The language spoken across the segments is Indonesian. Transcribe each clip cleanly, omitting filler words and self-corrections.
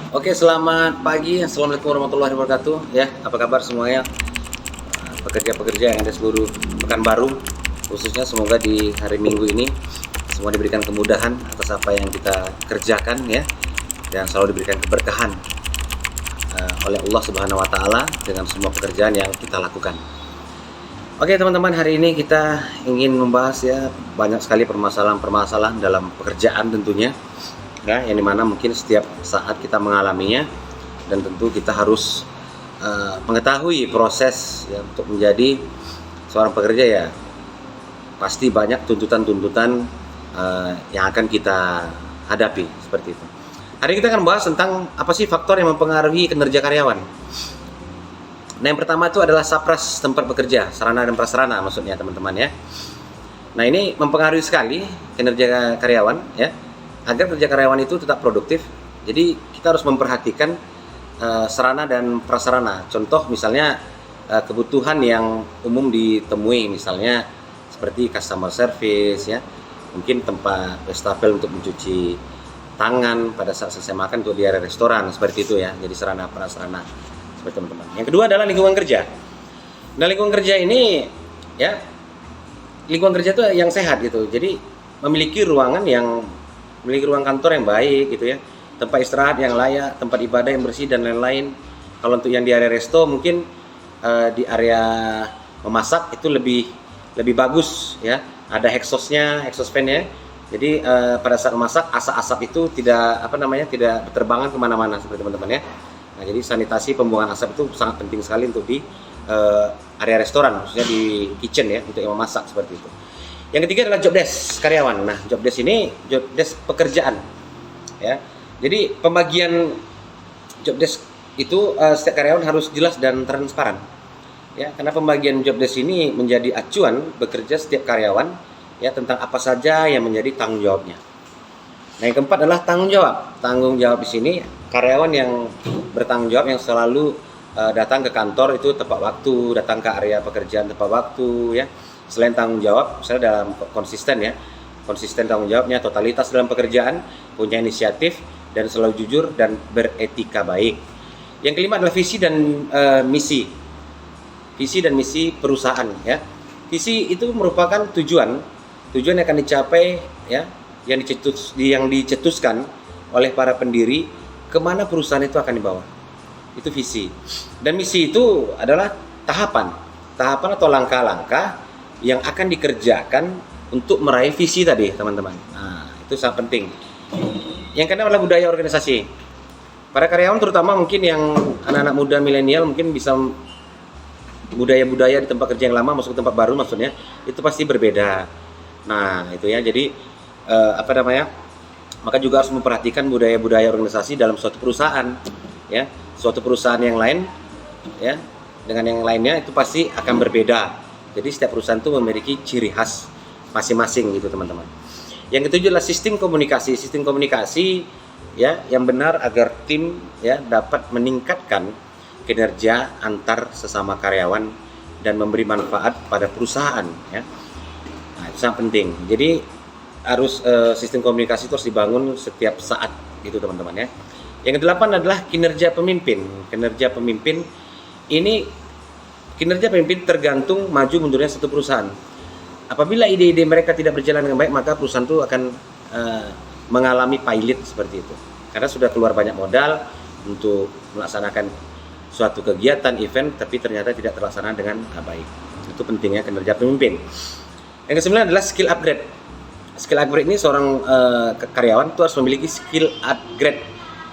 Oke, selamat pagi. Assalamualaikum warahmatullahi wabarakatuh. Ya, apa kabar semuanya? Pekerja-pekerja yang ada seluruh Pekanbaru, khususnya semoga di hari Minggu ini semua diberikan kemudahan atas apa yang kita kerjakan ya, dan selalu diberikan keberkahan oleh Allah Subhanahu wa taala dengan semua pekerjaan yang kita lakukan. Oke, teman-teman, hari ini kita ingin membahas ya banyak sekali permasalahan-permasalahan dalam pekerjaan tentunya. Ya, yang dimana mungkin setiap saat kita mengalaminya, dan tentu kita harus mengetahui proses ya, untuk menjadi seorang pekerja ya pasti banyak tuntutan-tuntutan yang akan kita hadapi seperti itu. Hari ini kita akan bahas tentang apa sih faktor yang mempengaruhi kinerja karyawan. Nah, yang pertama itu adalah sapras tempat bekerja, sarana dan prasarana maksudnya teman-teman ya. Nah, ini mempengaruhi sekali kinerja karyawan ya. Agar kerja karyawan itu tetap produktif, jadi kita harus memperhatikan sarana dan prasarana. Contoh misalnya kebutuhan yang umum ditemui, misalnya seperti customer service ya, mungkin tempat wastafel untuk mencuci tangan pada saat selesai makan untuk di area restoran, seperti itu ya. Jadi sarana prasarana seperti teman-teman. Yang kedua adalah lingkungan kerja. Nah, lingkungan kerja ini ya, lingkungan kerja itu yang sehat gitu. Jadi memiliki ruang kantor yang baik gitu ya, tempat istirahat yang layak, tempat ibadah yang bersih dan lain-lain. Kalau untuk yang di area resto mungkin di area memasak itu lebih bagus ya, ada exhaust fan-nya. Jadi pada saat memasak asap-asap itu tidak berterbangan kemana-mana seperti teman-teman ya. Nah, jadi sanitasi pembuangan asap itu sangat penting sekali untuk di area restoran, khususnya di kitchen ya, untuk yang memasak seperti itu. Yang ketiga adalah job desk karyawan. Nah, job desk ini job desk pekerjaan ya. Jadi pembagian job desk itu setiap karyawan harus jelas dan transparan ya, karena pembagian job desk ini menjadi acuan bekerja setiap karyawan ya, tentang apa saja yang menjadi tanggung jawabnya. Nah, yang keempat adalah tanggung jawab. Tanggung jawab di sini karyawan yang bertanggung jawab, yang selalu datang ke kantor itu tepat waktu, datang ke area pekerjaan tepat waktu ya. Selain tanggung jawab, misalnya dalam konsisten tanggung jawabnya, totalitas dalam pekerjaan, punya inisiatif, dan selalu jujur dan beretika baik. Yang kelima adalah visi dan misi. Visi dan misi perusahaan ya. Visi itu merupakan tujuan yang akan dicapai ya, yang dicetuskan oleh para pendiri, kemana perusahaan itu akan dibawa. Itu visi. Dan misi itu adalah tahapan atau langkah-langkah yang akan dikerjakan untuk meraih visi tadi, teman-teman. Nah, itu sangat penting. Yang kedua adalah budaya organisasi. Para karyawan terutama mungkin yang anak-anak muda milenial mungkin bisa budaya-budaya di tempat kerja yang lama masuk ke tempat baru maksudnya, itu pasti berbeda. Nah, itu ya. Jadi maka juga harus memperhatikan budaya-budaya organisasi dalam suatu perusahaan ya. Suatu perusahaan yang lain ya dengan yang lainnya itu pasti akan berbeda. Jadi setiap perusahaan itu memiliki ciri khas masing-masing gitu, teman-teman. Yang ketujuh adalah sistem komunikasi. Sistem komunikasi ya yang benar agar tim ya dapat meningkatkan kinerja antar sesama karyawan dan memberi manfaat pada perusahaan ya. Nah, itu sangat penting. Jadi harus sistem komunikasi itu harus dibangun setiap saat gitu, teman-teman ya. Yang kedelapan adalah kinerja pemimpin. Kinerja pemimpin tergantung maju mundurnya satu perusahaan. Apabila ide-ide mereka tidak berjalan dengan baik, maka perusahaan itu akan mengalami pailit seperti itu. Karena sudah keluar banyak modal untuk melaksanakan suatu kegiatan, event, tapi ternyata tidak terlaksana dengan baik. Itu pentingnya kinerja pemimpin. Yang kesembilan adalah skill upgrade. Skill upgrade ini seorang karyawan itu harus memiliki skill upgrade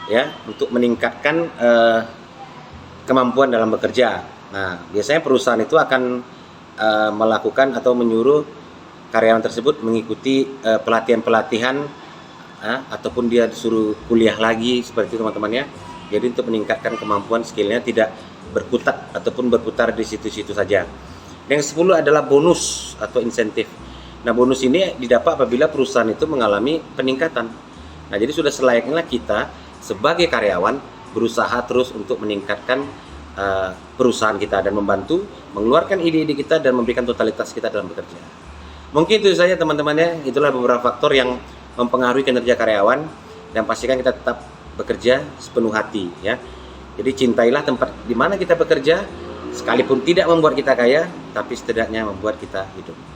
ya, untuk meningkatkan kemampuan dalam bekerja. Nah, biasanya perusahaan itu akan melakukan atau menyuruh karyawan tersebut mengikuti pelatihan-pelatihan ataupun dia disuruh kuliah lagi seperti itu, teman-teman ya. Jadi untuk meningkatkan kemampuan skillnya tidak berkutat ataupun berputar di situ-situ saja. Yang ke-10 adalah bonus atau insentif. Nah, bonus ini didapat apabila perusahaan itu mengalami peningkatan. Nah, jadi sudah selayaknya kita sebagai karyawan berusaha terus untuk meningkatkan perusahaan kita dan membantu mengeluarkan ide-ide kita dan memberikan totalitas kita dalam bekerja. Mungkin itu saja, teman-teman ya. Itulah beberapa faktor yang mempengaruhi kinerja karyawan, dan pastikan kita tetap bekerja sepenuh hati ya. Jadi cintailah tempat di mana kita bekerja, sekalipun tidak membuat kita kaya, tapi setidaknya membuat kita hidup.